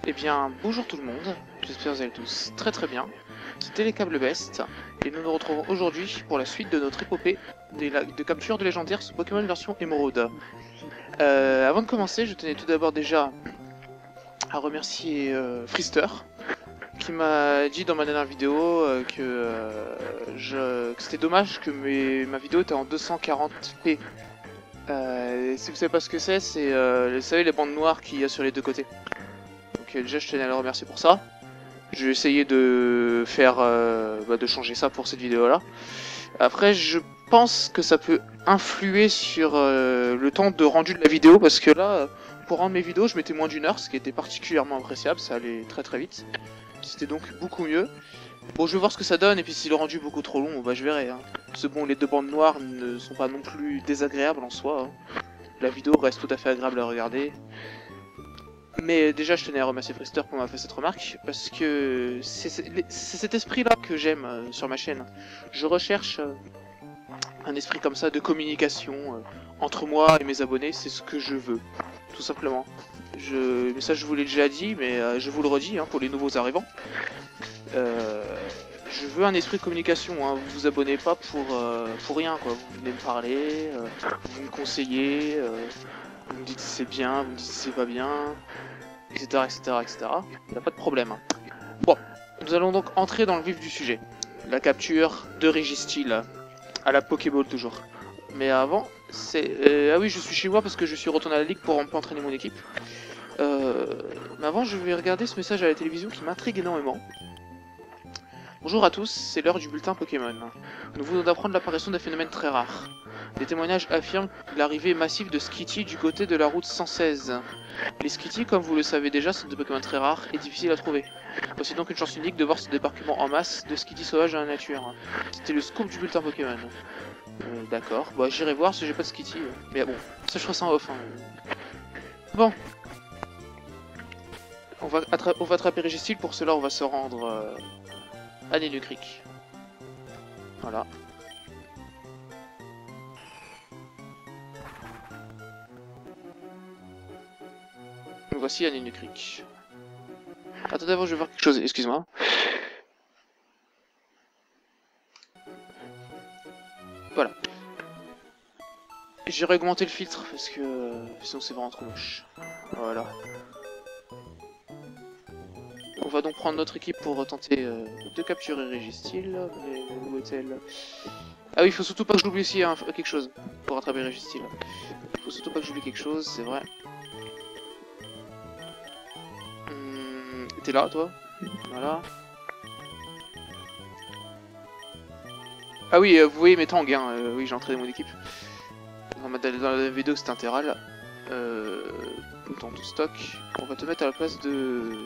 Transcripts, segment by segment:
Eh bien, bonjour tout le monde, j'espère que vous allez tous très bien. C'était les Câbles Best, et nous nous retrouvons aujourd'hui pour la suite de notre épopée de capture de légendaires sous Pokémon version Emeraude. Avant de commencer, je tenais tout d'abord déjà à remercier Frister, qui m'a dit dans ma dernière vidéo que c'était dommage que ma vidéo était en 240p. Si vous savez pas ce que c'est, vous savez les bandes noires qu'il y a sur les deux côtés. Donc déjà je tenais à le remercier pour ça. Je vais essayer de faire de changer ça pour cette vidéo là. Après je pense que ça peut influer sur le temps de rendu de la vidéo, parce que là pour rendre mes vidéos je mettais moins d'1 heure, ce qui était particulièrement appréciable, ça allait très vite. C'était donc beaucoup mieux. Bon, je vais voir ce que ça donne, et puis si le rendu est beaucoup trop long, bah je verrai. Hein. Parce que bon, les deux bandes noires ne sont pas non plus désagréables en soi. Hein. La vidéo reste tout à fait agréable à regarder. Mais déjà, je tenais à remercier Frister pour m'avoir fait cette remarque, parce que c'est cet esprit-là que j'aime sur ma chaîne. Je recherche un esprit comme ça de communication entre moi et mes abonnés, c'est ce que je veux, tout simplement. Mais ça, je vous l'ai déjà dit, mais je vous le redis hein, pour les nouveaux arrivants. Je veux un esprit de communication, hein. Vous vous abonnez pas pour rien, quoi. Vous venez me parler, vous me conseillez, vous me dites si c'est bien, vous me dites si c'est pas bien, etc. Il n'y a pas de problème. Hein. Bon, nous allons donc entrer dans le vif du sujet. La capture de Registeel, à la Pokéball toujours. Mais avant, c'est... ah oui, je suis chez moi parce que je suis retourné à la ligue pour un peu entraîner mon équipe. Mais avant, je vais regarder ce message à la télévision qui m'intrigue énormément. Bonjour à tous, c'est l'heure du bulletin Pokémon. Nous venons d'apprendre l'apparition d'un phénomène très rare. Des témoignages affirment l'arrivée massive de Skitty du côté de la route 116. Les Skitty, comme vous le savez déjà, sont des Pokémon très rares et difficiles à trouver. Voici donc une chance unique de voir ce débarquement en masse de Skitty sauvages dans la nature. C'était le scoop du bulletin Pokémon. D'accord, bah j'irai voir si j'ai pas de Skitty. Mais bon, ça je ferai ça en off. Hein. Bon. On va attraper Registeel, pour cela on va se rendre à Nenu Creek. Voilà. Nous voici à Nenu Creek. Attendez, avant je vais voir quelque chose, excuse-moi. Voilà. J'ai augmenté le filtre parce que sinon c'est vraiment trop moche. Voilà. On va donc prendre notre équipe pour tenter de capturer Registeel. Où est-elle? Ah oui, il faut surtout pas que j'oublie aussi hein, quelque chose pour rattraper Registeel. Il faut surtout pas que j'oublie quelque chose, c'est vrai. T'es là, toi? Voilà. Ah oui, vous voyez mes tangs, hein. Oui, j'ai entraîné mon équipe. Dans la vidéo, c'était intégral. Dans tout stock. On va te mettre à la place de...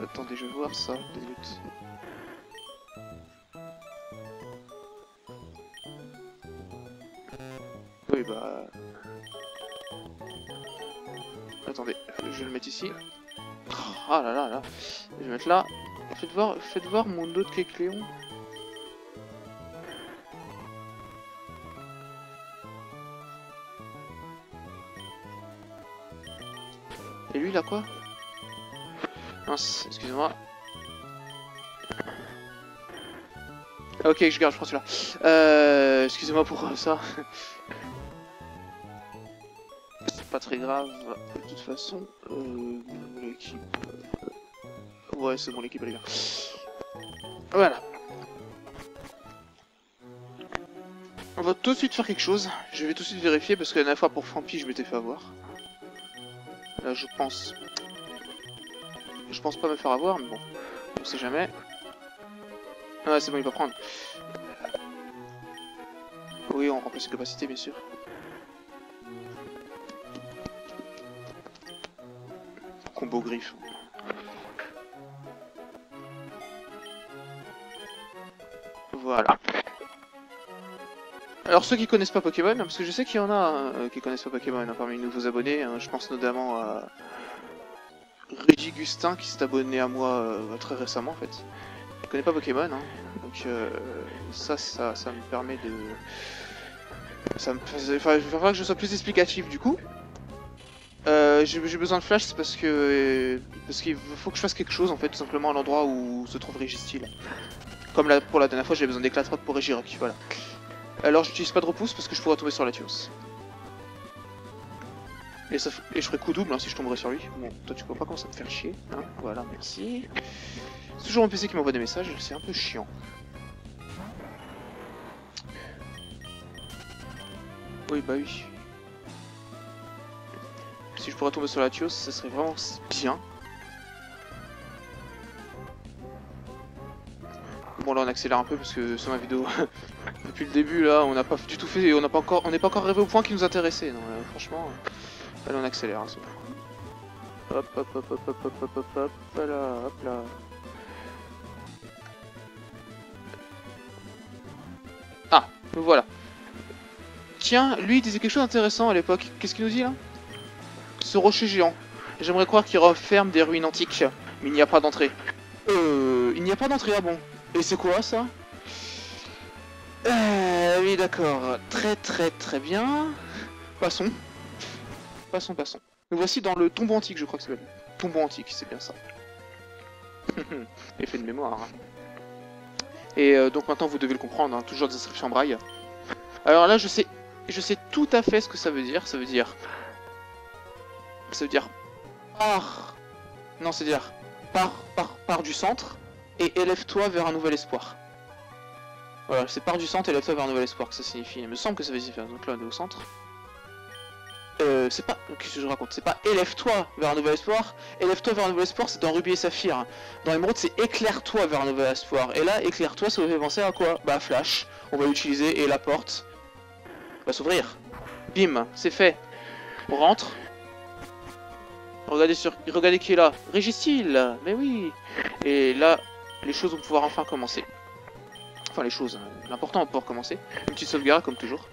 Attendez, je vais voir ça, 2 minutes. Oui, bah... Attendez, je vais le mettre ici. Ah là là là. Je vais le mettre là. Faites voir mon autre Kecleon. Et lui, il a quoi? Mince, excusez-moi. Ah, ok, je garde, je prends celui-là. Excusez-moi pour ça. C'est pas très grave, de toute façon. L'équipe... Ouais, c'est bon, l'équipe, elle est bien. Voilà. On va tout de suite faire quelque chose. Je vais tout de suite vérifier, parce que la dernière fois, pour Fampi, je m'étais fait avoir. Là, je pense pas me faire avoir, mais bon, on sait jamais. Ah ouais, c'est bon, il va prendre. Oui, on remplit ses capacités, bien sûr. Combo griffe. Voilà. Alors ceux qui connaissent pas Pokémon, parce que je sais qu'il y en a qui connaissent pas Pokémon hein, parmi les nouveaux abonnés, hein, je pense notamment à Reggie Gustin qui s'est abonné à moi très récemment en fait. Je connais pas Pokémon, hein, donc ça me permet de... Enfin, il va falloir que je sois plus explicatif du coup. J'ai besoin de flash, c'est parce qu'il faut que je fasse quelque chose en fait, tout simplement à l'endroit où se trouve Régistil. Comme pour la dernière fois, j'ai besoin d'éclatrote pour Régirock, voilà. Alors j'utilise pas de repousse parce que je pourrais tomber sur Latios. Et je ferais coup double hein, si je tomberais sur lui. Bon, toi tu comprends pas comment ça me fait chier. Hein, voilà, merci. C'est toujours mon PC qui m'envoie des messages, c'est un peu chiant. Oui, bah oui. Si je pourrais tomber sur Latios, ça serait vraiment bien. Bon là on accélère un peu parce que sur ma vidéo depuis le début là on n'a pas du tout fait, on n'est pas encore arrivé au point qui nous intéressait. Non, franchement, allez on accélère. Hein, hop hop hop hop hop hop hop hop hop là, hop là. Ah, me voilà. Tiens, lui il disait quelque chose d'intéressant à l'époque. Qu'est-ce qu'il nous dit là? Ce rocher géant. J'aimerais croire qu'il referme des ruines antiques, mais il n'y a pas d'entrée. Il n'y a pas d'entrée, ah bon? Et c'est quoi ça? Oui d'accord, très bien. Passons. Passons. Nous voici dans le tombeau antique, je crois que c'est le tombeau antique, c'est bien ça. Effet de mémoire. Et donc maintenant vous devez le comprendre, hein, toujours des inscriptions en braille. Alors là je sais tout à fait ce que ça veut dire. Ça veut dire pars. Non, c'est dire pars du centre et élève-toi vers un nouvel espoir. Voilà, c'est pars du centre et élève-toi vers un nouvel espoir que ça signifie. Il me semble que ça veut dire. Donc là on est au centre. C'est pas. Qu'est-ce que je raconte? C'est pas élève-toi vers un nouvel espoir. Élève-toi vers un nouvel espoir, c'est dans Rubis et Saphir. Dans Émeraude, c'est éclaire-toi vers un nouvel espoir. Et là, éclaire-toi, ça vous fait penser à quoi? Bah, flash. On va l'utiliser et la porte va s'ouvrir. Bim, c'est fait. On rentre. Regardez qui est là. Régistil, mais oui. Et là, les choses vont pouvoir enfin commencer. Enfin, les choses. L'important va pouvoir commencer. Une petite sauvegarde, comme toujours.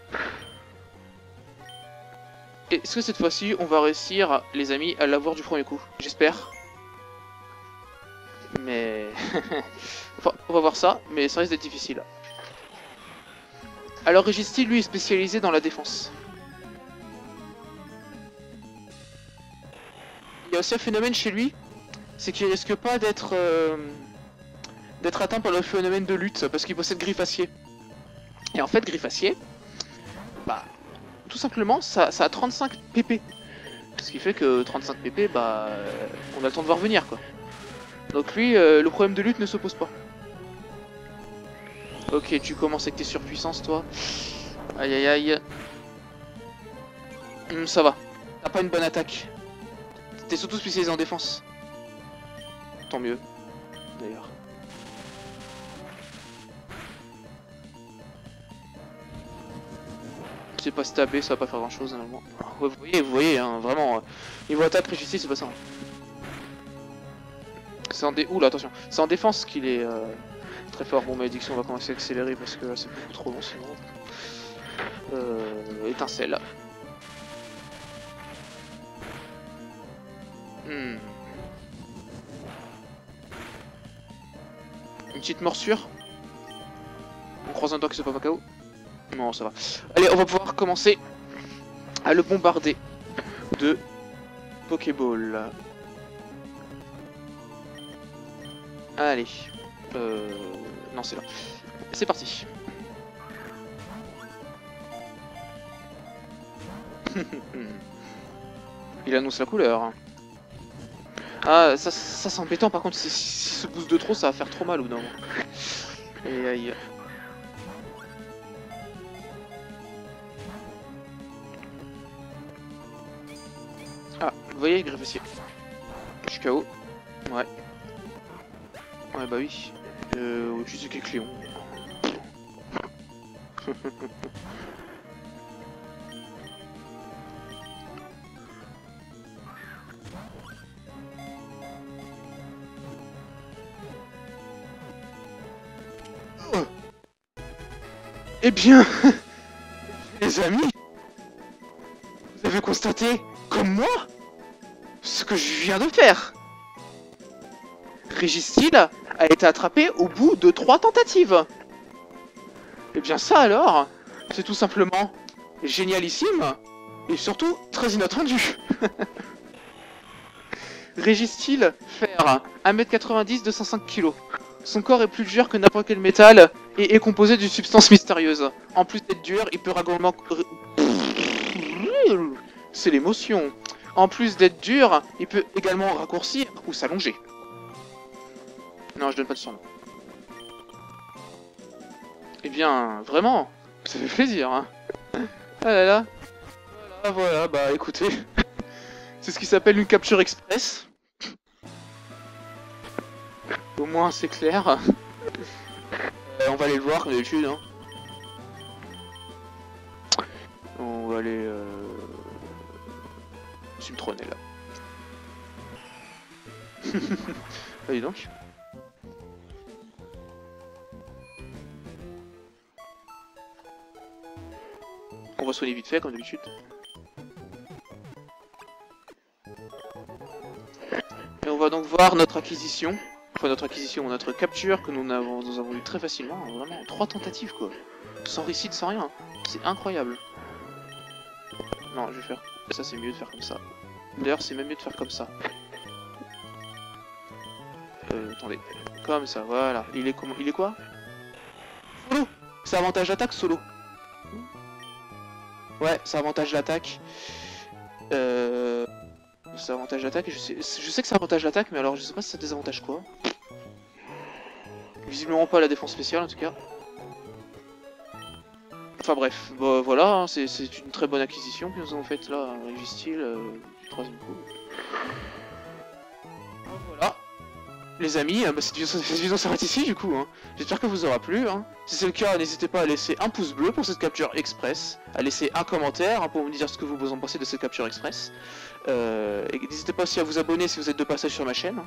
Est-ce que cette fois-ci, on va réussir, les amis, à l'avoir du premier coup? J'espère. Mais... enfin, on va voir ça, mais ça risque d'être difficile. Alors, Régistil, lui, est spécialisé dans la défense. Il y a aussi un phénomène chez lui, c'est qu'il risque pas d'être atteint par le phénomène de lutte, parce qu'il possède Griffe Acier. Et en fait, Griffe Acier, bah... tout simplement, ça a 35 pp. Ce qui fait que 35 pp, bah, on a le temps de voir venir, quoi. Donc lui, le problème de lutte ne se pose pas. Ok, tu commences avec tes surpuissances, toi. Aïe aïe aïe. Ça va. T'as pas une bonne attaque. T'es surtout spécialisé en défense. Tant mieux, d'ailleurs. C'est pas stabé, ça va pas faire grand chose normalement. Ouais, vous voyez, hein, vraiment, niveau attaque, Régistil, c'est pas ça. Hein. C'est en Ouh là, attention. C'est en défense qu'il est très fort. Bon, malédiction, on va commencer à accélérer parce que là, c'est beaucoup trop long sinon. Étincelle. Une petite morsure. On croise un doigt que c'est pas KO. Non, ça va. Allez, on va pouvoir commencer à le bombarder de Pokéball. Allez. Non, c'est là. C'est parti. Il annonce la couleur. Ah, ça c'est embêtant par contre, si ce boost de trop, ça va faire trop mal ou non. Aïe aïe. Ah, vous voyez, Griffe Acier. Je suis KO. Ouais. Ouais, bah oui. Au-dessus de Cléon. Eh bien, les amis, vous avez constaté, comme moi, ce que je viens de faire. Régistil a été attrapé au bout de 3 tentatives. Eh bien ça alors, c'est tout simplement génialissime. Et surtout, très inattendu. Régis-t-il faire 1m90, 205 kg. Son corps est plus dur que n'importe quel métal et est composé d'une substance mystérieuse. En plus d'être dur, il peut également... C'est l'émotion. En plus d'être dur, il peut également raccourcir ou s'allonger. Non, je donne pas de son nom. Eh bien, vraiment, ça fait plaisir, hein. Ah là là. Voilà, bah écoutez. C'est ce qui s'appelle une capture express. Au moins, c'est clair. On va aller le voir comme d'habitude, hein. On va aller... Subtroner, là. Allez donc. On va soigner vite fait, comme d'habitude. Et on va donc voir notre acquisition. Enfin, notre capture que nous avons eu très facilement. Vraiment, 3 tentatives, quoi. Sans réussite, sans rien. C'est incroyable. Non, je vais faire... Ça, c'est mieux de faire comme ça. D'ailleurs, c'est même mieux de faire comme ça. Attendez. Comme ça, voilà. Il est comment? Il est quoi? Solo. C'est avantage d'attaque, solo. Ouais, c'est avantage d'attaque. C'est avantage d'attaque. Je sais que c'est avantage d'attaque, mais alors je sais pas si ça désavantage quoi. Visiblement pas la défense spéciale en tout cas. Enfin bref, bah, voilà, hein, c'est une très bonne acquisition que nous avons faite là, Régis-t-il, du 3ème coup. Voilà. Les amis, bah, cette vidéo s'arrête ici du coup, hein. J'espère que vous aura plu, hein. Si c'est le cas, n'hésitez pas à laisser un pouce bleu pour cette capture express, à laisser un commentaire hein, pour me dire ce que vous en pensez de cette capture express. Et n'hésitez pas aussi à vous abonner si vous êtes de passage sur ma chaîne.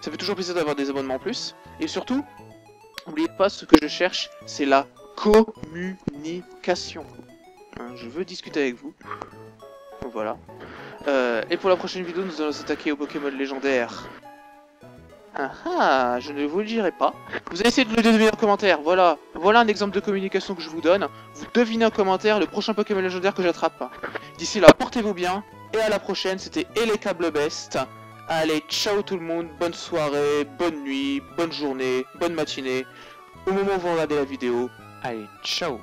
Ça fait toujours plaisir d'avoir des abonnements en plus. Et surtout, n'oubliez pas, ce que je cherche, c'est la communication. Hein, je veux discuter avec vous. Donc voilà. Et pour la prochaine vidéo, nous allons s'attaquer au Pokémon légendaire. Ah ah, je ne vous le dirai pas. Vous allez essayer de le deviner en commentaire. Voilà un exemple de communication que je vous donne. Vous devinez en commentaire le prochain Pokémon légendaire que j'attrape. D'ici là, portez-vous bien. Et à la prochaine, c'était Elekable Best. Allez, ciao tout le monde. Bonne soirée, bonne nuit, bonne journée, bonne matinée. Au moment où vous regardez la vidéo. Allez, ciao.